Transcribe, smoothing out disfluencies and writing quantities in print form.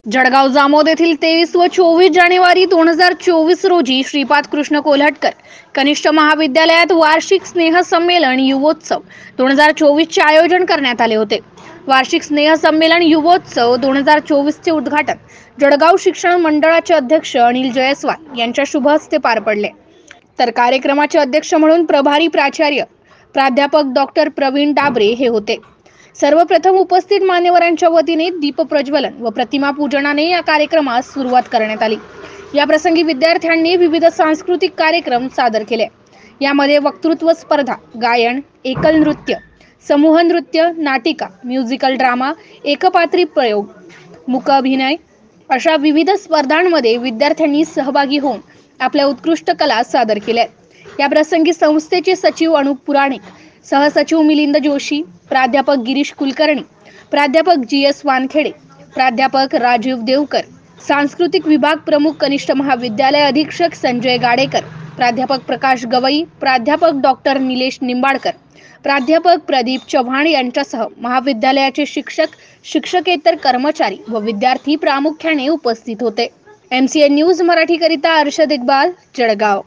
जळगाव जामोद येथील 23 व 24 जानेवारी 2024 रोजी श्रीपाद कृष्ण कोल्हटकर कनिष्ठ महाविद्यालयात वार्षिक स्नेहसंमेलन युवोत्सव 2024 चे आयोजन करण्यात आले होते। वार्षिक स्नेहसंमेलन युवोत्सव 2024 चे उद्घाटन जळगाव शिक्षण मंडळाचे अध्यक्ष अनिल जयस्वाल यांच्या शुभ हस्ते पार पडले। तर कार्यक्रमाचे अध्यक्ष म्हणून प्रभारी प्राचार्य प्राध्यापक डॉक्टर प्रवीण डाबरे हे होते। सर्वप्रथम उपस्थित मान्यवरांच्या वतीने दीप प्रज्वलन व प्रतिमा पूजनाने या कार्यक्रमास सुरुवात करण्यात आली। या प्रसंगी विद्यार्थ्यांनी विविध सांस्कृतिक कार्यक्रम सादर केले। यामध्ये वक्तृत्व स्पर्धा, गायन, एकल नृत्य, समूह नृत्य, नाटिका, म्युझिकल ड्रामा, एकपात्री प्रयोग, मूक अभिनय अशा विविध स्पर्धांमध्ये विद्यार्थ्यांनी सहभागी होऊन आपल्या उत्कृष्ट कला सादर केल्या। या प्रसंगी संस्थेचे सचिव अनुप पुराणिक, सहसचिव मिलिंद जोशी, प्राध्यापक गिरीश कुलकर्णी, प्राध्यापक जी.एस. वानखेडे, प्राध्यापक राजीव देवकर, सांस्कृतिक विभाग प्रमुख कनिष्ठ महाविद्यालय अधीक्षक संजय गाडेकर, प्राध्यापक प्रकाश गवई, प्राध्यापक डॉक्टर निलेश निंबाडकर, प्राध्यापक प्रदीप चव्हाण यांच्यासह महाविद्यालयाचे शिक्षक, शिक्षकेतर कर्मचारी व विद्यार्थी प्रामुख्याने उपस्थित होते। MCN न्यूज मराठी करिता अर्शद इक्बाल, जळगाव।